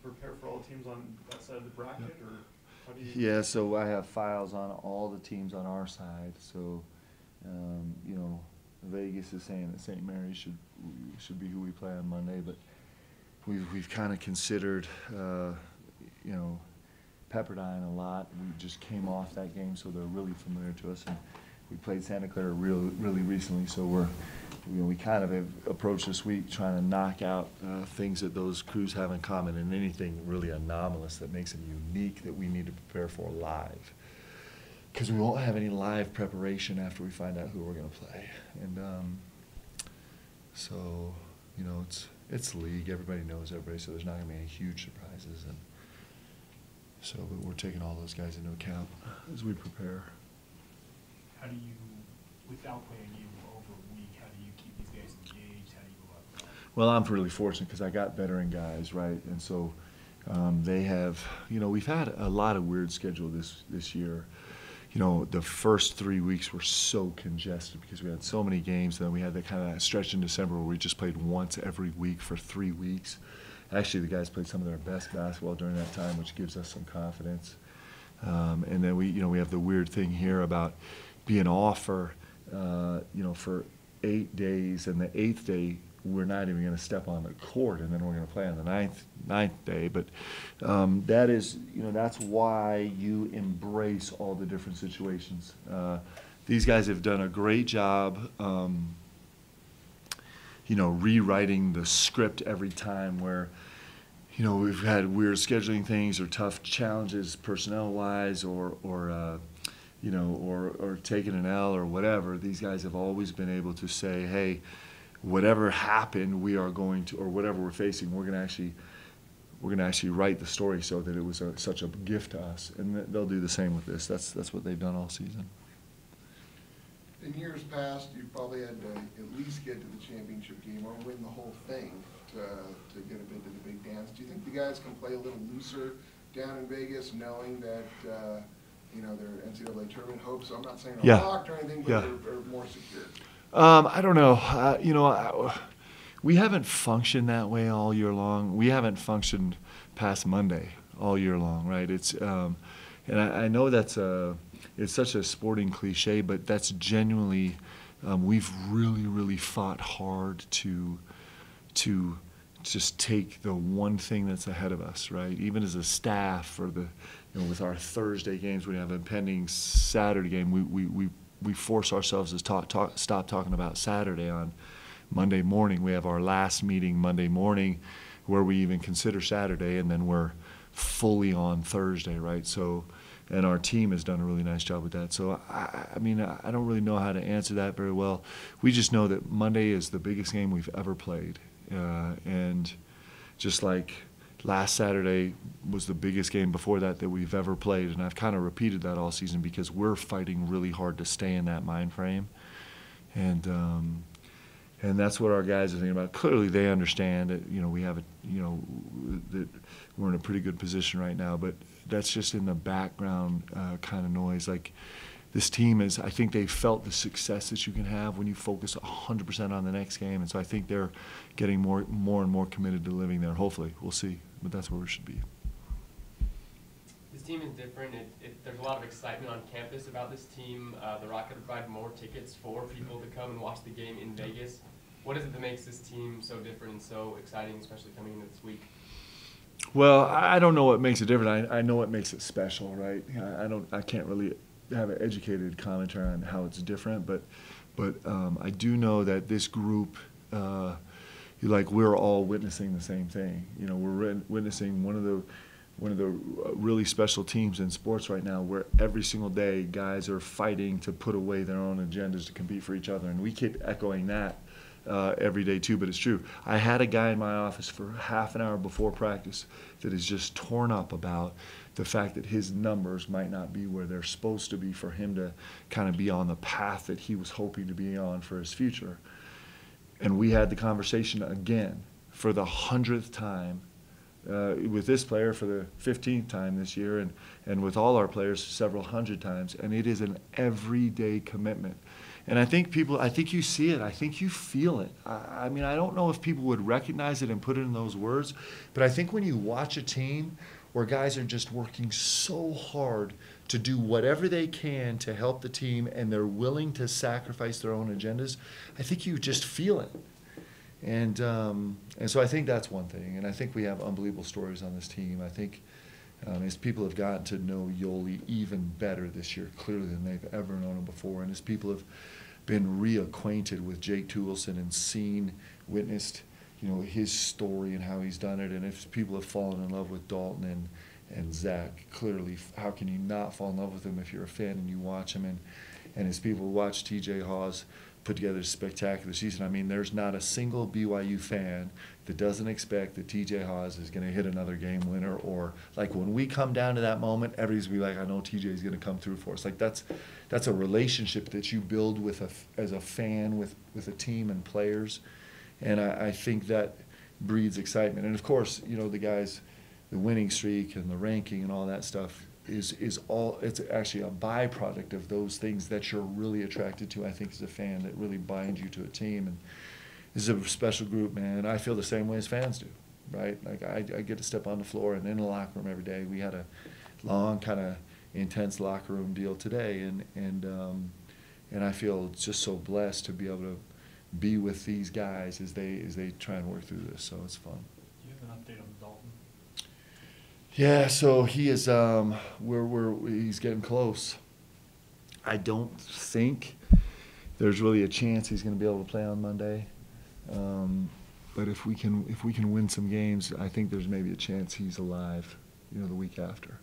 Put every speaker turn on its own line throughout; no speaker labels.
prepare for all teams on that side of the bracket, or how do you?
Yeah, so I have files on all the teams on our side. So, you know, Vegas is saying that St. Mary's should be who we play on Monday, but we've kind of considered, you know, Pepperdine a lot. We just came off that game, so they're really familiar to us, and we played Santa Clara really recently. So we kind of have approached this week trying to knock out things that those crews have in common, and anything really anomalous that makes them unique that we need to prepare for live. Because we won't have any live preparation after we find out who we're going to play, and so you know it's league. Everybody knows everybody, so there's not going to be any huge surprises, and so but we're taking all those guys into account as we prepare.
How do you, without playing a game over a week, how do you keep these guys engaged? How do you go about that?
Well, I'm really fortunate because I got veteran guys, right? And so they have, you know, we've had a lot of weird schedule this year. You know, the first 3 weeks were so congested because we had so many games. Then we had that kind of stretch in December where we just played once every week for 3 weeks. Actually, the guys played some of their best basketball during that time, which gives us some confidence. And then we have the weird thing here about being off for, you know, for 8 days, and the 8th day we're not even going to step on the court, and then we're going to play on the ninth day. But that is, you know, that's why you embrace all the different situations. These guys have done a great job, you know, rewriting the script every time where, you know, we've had weird scheduling things or tough challenges personnel-wise or you know, or taking an L or whatever. These guys have always been able to say, hey, whatever happened, we are going to, or whatever we're facing, we're going to actually write the story so that it was such a gift to us. And they'll do the same with this. That's what they've done all season.
In years past, you probably had to at least get to the championship game or win the whole thing to get a bid to the big dance. Do you think the guys can play a little looser down in Vegas, knowing that you know, their NCAA tournament hopes? I'm not saying they're locked or anything, but they're more secure. I
don't know. You know, we haven't functioned that way all year long. We haven't functioned past Monday all year long, right? It's and I know that's it's such a sporting cliche, but that's genuinely we've really fought hard to just take the one thing that's ahead of us, right? Even as a staff, or with our Thursday games, we have a pending Saturday game. We force ourselves to stop talking about Saturday on Monday morning. We have our last meeting Monday morning, where we even consider Saturday, and then we're fully on Thursday, right? So, and our team has done a really nice job with that. So, I mean, I don't really know how to answer that very well. We just know that Monday is the biggest game we've ever played. And just like last Saturday was the biggest game before that we've ever played, and I've kind of repeated that all season because we're fighting really hard to stay in that mind frame, and that's what our guys are thinking about. Clearly, they understand that, you know, we have that we're in a pretty good position right now, but that's just in the background kind of noise. Like, this team is, I think they felt the success that you can have when you focus 100% on the next game, and so I think they're getting more and more committed to living there. Hopefully, we'll see, but that's where we should be.
This team is different. There's a lot of excitement on campus about this team. The Rocket will provide more tickets for people to come and watch the game in Vegas. What is it that makes this team so different and so exciting, especially coming into this week?
Well, I don't know what makes it different. I know what makes it special, right? I can't really have an educated commentary on how it's different, but I do know that this group, we're all witnessing the same thing. You know, we're witnessing one of the really special teams in sports right now, where every single day guys are fighting to put away their own agendas to compete for each other, and we keep echoing that every day too. But it's true. I had a guy in my office for half an hour before practice that is just torn up about the fact that his numbers might not be where they're supposed to be for him to kind of be on the path that he was hoping to be on for his future. And we had the conversation again for the 100th time with this player for the 15th time this year, and with all our players several hundred times. And it is an everyday commitment. And I think you see it. I think you feel it. I mean, I don't know if people would recognize it and put it in those words, but I think when you watch a team where guys are just working so hard to do whatever they can to help the team and they're willing to sacrifice their own agendas, I think you just feel it. And so I think that's one thing. And I think we have unbelievable stories on this team. I think as people have gotten to know Yoli even better this year, clearly than they've ever known him before, and as people have been reacquainted with Jake Toolson and witnessed, his story and how he's done it, and if people have fallen in love with Dalton and Zach, clearly, how can you not fall in love with him if you're a fan and you watch him? And as people watch TJ Haws put together a spectacular season, I mean, there's not a single BYU fan that doesn't expect that TJ Haws is going to hit another game winner, or like when we come down to that moment, everybody's going to be like, I know TJ is going to come through for us. Like that's a relationship that you build as a fan with a team and players, and I think that breeds excitement. And of course, the guys, the winning streak and the ranking and all that stuff is all, it's actually a byproduct of those things that you're really attracted to, I think, as a fan, that really binds you to a team. And this is a special group, man. I feel the same way as fans do, right? Like I get to step on the floor and in the locker room every day. We had a long, kind of intense locker room deal today, and I feel just so blessed to be able to be with these guys as they try and work through this. So it's fun.
Do you have an update on Dalton?
Yeah, so he is. He's getting close. I don't think there's really a chance he's going to be able to play on Monday. But if we can win some games, I think there's maybe a chance he's alive, the week after.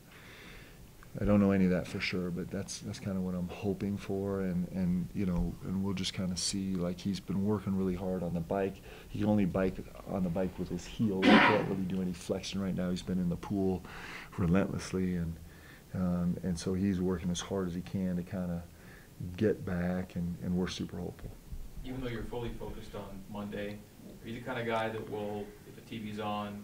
I don't know any of that for sure, but that's kind of what I'm hoping for, and we'll just kind of see. Like, he's been working really hard on the bike. He can only bike on the bike with his heel. He can't really do any flexion right now. He's been in the pool relentlessly, and so he's working as hard as he can to kind of get back, and we're super hopeful.
Even though you're fully focused on Monday, are you the kind of guy that will, if the TV's on,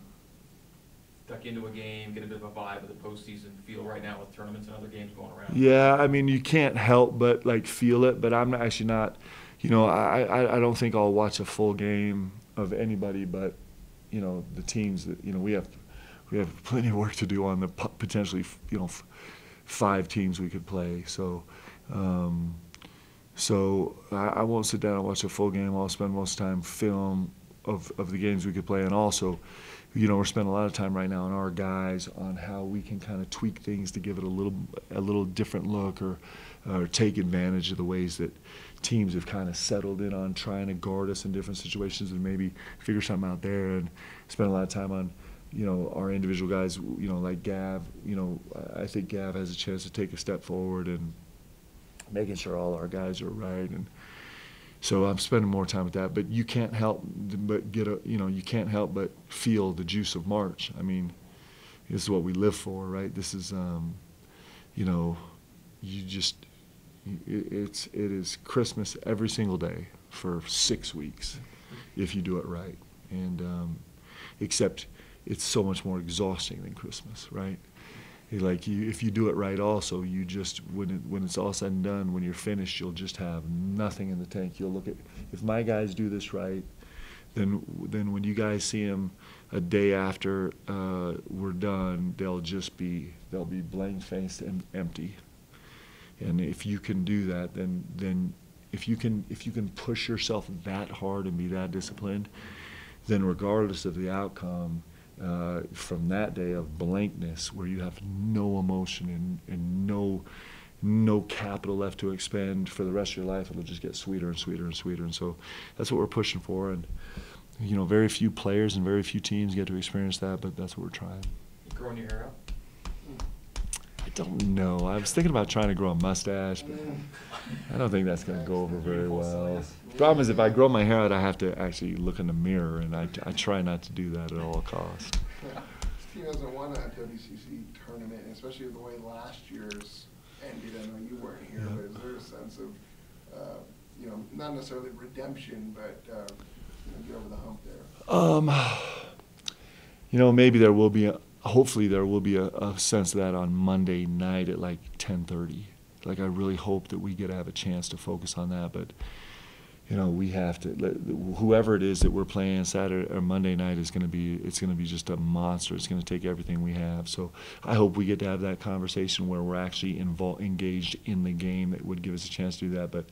duck into a game, get a bit of a vibe of the postseason feel right now with tournaments and other games going around?
Yeah, I mean, you can't help but feel it, but I'm actually not, I don't think I'll watch a full game of anybody but, the teams that, we have plenty of work to do on the potentially, 5 teams we could play. So I won't sit down and watch a full game. I'll spend most of the time film of the games we could play, and also, we're spending a lot of time right now on our guys, on how we can kind of tweak things to give it a little different look, or take advantage of the ways that teams have kind of settled in on trying to guard us in different situations, and maybe figure something out there. And spend a lot of time on, our individual guys, like Gav. I think Gav has a chance to take a step forward, and making sure all our guys are right. And so I'm spending more time with that, but you can't help but you can't help but feel the juice of March. I mean, this is what we live for, right? This is, it is Christmas every single day for 6 weeks if you do it right. And except it's so much more exhausting than Christmas, right? If you do it right, also, you just, when it's all said and done, when you're finished, you'll just have nothing in the tank. You'll look at, if my guys do this right, then when you guys see them a day after we're done, they'll be blank-faced and empty. And if you can do that, then if you can push yourself that hard and be that disciplined, then regardless of the outcome, from that day of blankness, where you have no emotion and no capital left to expend for the rest of your life, it'll just get sweeter and sweeter and sweeter. And so that's what we're pushing for. And very few players and very few teams get to experience that, but that's what we're trying.
You growing your hair out?
I don't know. I was thinking about trying to grow a mustache, but I don't think that's going to go over very well. The problem is, if I grow my hair out, I have to actually look in the mirror, and I try not to do that at all costs.
This team hasn't won a WCC tournament, especially the way last year's ended. I know you weren't here, but is there a sense of, not necessarily redemption, but get over the hump there?
Maybe there will be hopefully there will be a sense of that on Monday night at like 10:30. Like I really hope that we get to have a chance to focus on that. But you know, we have to. Whoever it is that we're playing Saturday or Monday night is going to be. It's going to be just a monster. It's going to take everything we have. So I hope we get to have that conversation where we're actually engaged in the game. That would give us a chance to do that. But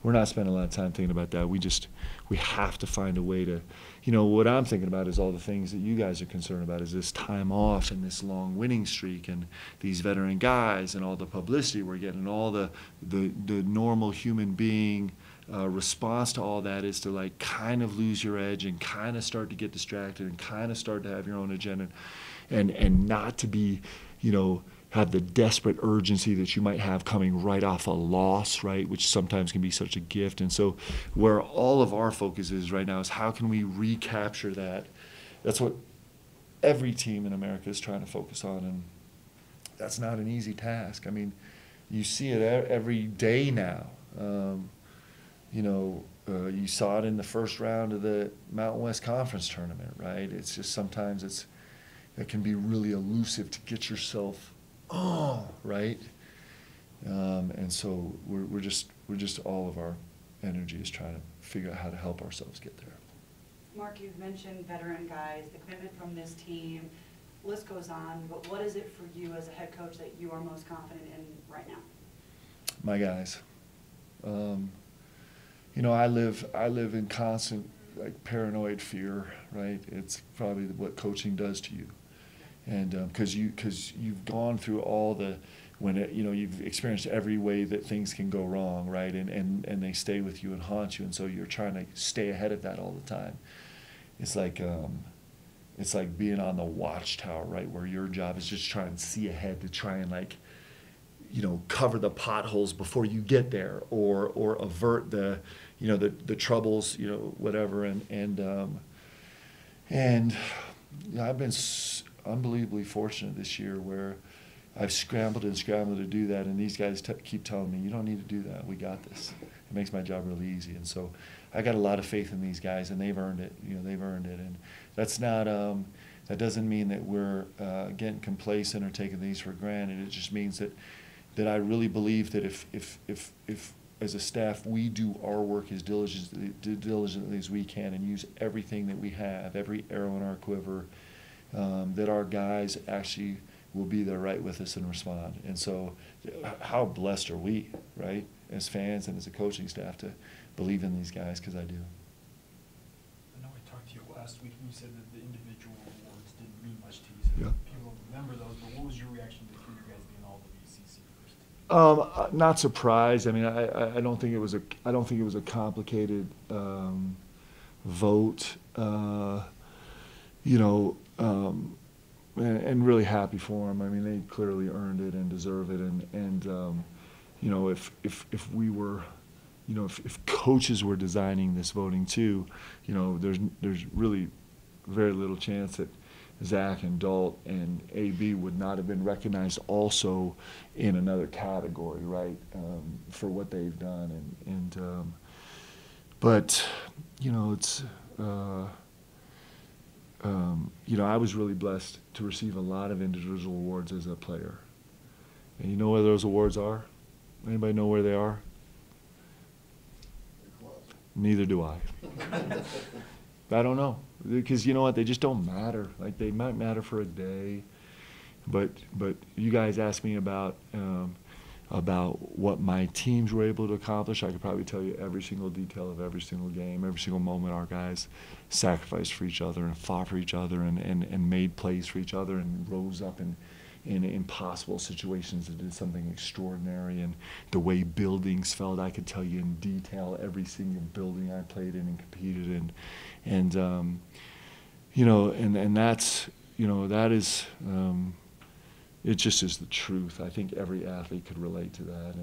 we're not spending a lot of time thinking about that. We have to find a way to, you know, what I'm thinking about is all the things that you guys are concerned about is this time off and this long winning streak and these veteran guys and all the publicity we're getting, all the normal human being response to all that is to like kind of lose your edge and kind of start to get distracted and kind of start to have your own agenda and not to be, you know, have the desperate urgency that you might have coming right off a loss, right, which sometimes can be such a gift. And so where all of our focus is right now is how can we recapture that? That's what every team in America is trying to focus on, and that's not an easy task. I mean, you see it every day now. You know, you saw it in the first round of the Mountain West Conference tournament, right? It's just sometimes it can be really elusive to get yourself right? And so we're just all of our energy is trying to figure out how to help ourselves get there.
Mark, you've mentioned veteran guys, the commitment from this team, list goes on, but what is it for you as a head coach that you are most confident in right now?
My guys. You know, I live in constant like paranoid fear, right? It's probably what coaching does to you. And because you've gone through all you know, you've experienced every way that things can go wrong, right? And they stay with you and haunt you, and so you're trying to stay ahead of that all the time. It's like being on the watchtower, right, where your job is just trying to see ahead to try and like, you know, cover the potholes before you get there, or avert the, you know, the troubles, you know, whatever. And you know, I've been unbelievably fortunate this year where I've scrambled to do that, and these guys keep telling me, you don't need to do that, we got this. It makes my job really easy. And so I got a lot of faith in these guys, and they've earned it. You know, they've earned it. And that's not that doesn't mean that we're getting complacent or taking things for granted. It just means that I really believe that if as a staff we do our work as diligently as we can and use everything that we have, every arrow in our quiver, that our guys actually will be there right with us and respond. And so how blessed are we, right, as fans and as a coaching staff to believe in these guys, because I do.
I know I talked to you last week and you said that the individual awards didn't mean much to you. So
Yeah.
people remember those, but what was your reaction to the guys being all WCC first?
Not surprised. I mean, I don't think it was a complicated vote. You know, and really happy for them. I mean, they clearly earned it and deserve it. And you know, if we were, you know, if coaches were designing this voting too, you know, there's really very little chance that Zach and Dalt and AB would not have been recognized also in another category, right, for what they've done. But you know, it's. You know, I was really blessed to receive a lot of individual awards as a player. And you know where those awards are? Anybody know where they are? Neither do I. I don't know. Because you know what? They just don't matter. Like, they might matter for a day. But you guys asked me about what my teams were able to accomplish. I could probably tell you every single detail of every single game, every single moment our guys sacrificed for each other and fought for each other and made plays for each other and rose up in impossible situations and did something extraordinary. And the way buildings felt, I could tell you in detail every single building I played in and competed in. And you know, and that's, you know, that is, it just is the truth. I think every athlete could relate to that,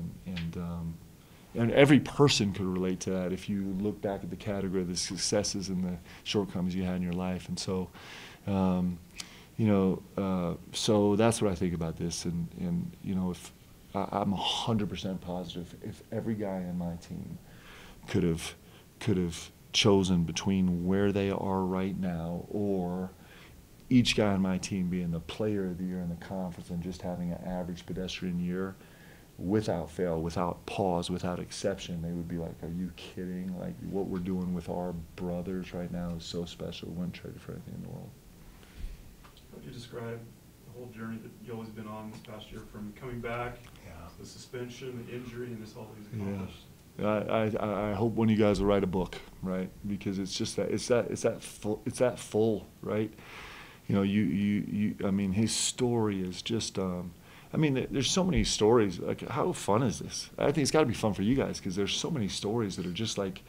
and every person could relate to that if you look back at the category of the successes and the shortcomings you had in your life. And so, you know, so that's what I think about this. And you know, if I'm 100% positive, if every guy on my team could have chosen between where they are right now or each guy on my team being the player of the year in the conference and just having an average pedestrian year, without fail, without pause, without exception, they would be like, "Are you kidding? Like, what we're doing with our brothers right now is so special. We wouldn't trade it for anything in the world."
How would you describe the whole journey that you always been on this past year, from coming back, the suspension, the injury, and just all these accomplished?
I hope one of you guys will write a book, right? Because it's just that it's that full, right? You know, I mean, his story is just. I mean, there's so many stories. Like, how fun is this? I think it's got to be fun for you guys because there's so many stories that are just like,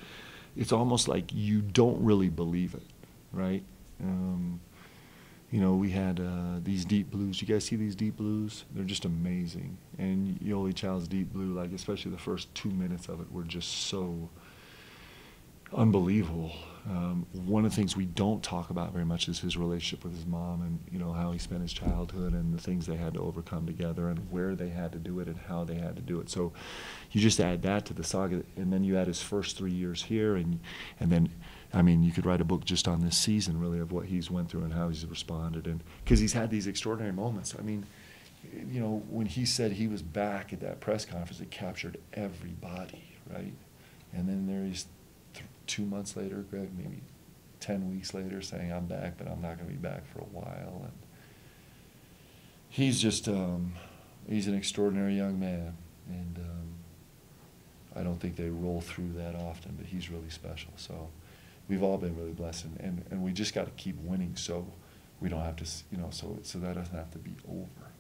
it's almost like you don't really believe it, right? You know, we had these deep blues. You guys see these deep blues? They're just amazing. And Yoli Child's deep blue, like especially the first 2 minutes of it, were just so unbelievable. One of the things we don't talk about very much is his relationship with his mom, and you know how he spent his childhood and the things they had to overcome together and where they had to do it and how they had to do it. So you just add that to the saga, and then you add his first 3 years here, and then I mean you could write a book just on this season really of what he's went through and how he's responded, and because he's had these extraordinary moments. I mean, you know, when he said he was back at that press conference, it captured everybody, right? And then there he's 2 months later, Greg, maybe 10 weeks later, saying, "I'm back, but I'm not going to be back for a while." And he's just, he's an extraordinary young man. And I don't think they roll through that often, but he's really special. So we've all been really blessed. And we just got to keep winning so we don't have to, you know, so that doesn't have to be over.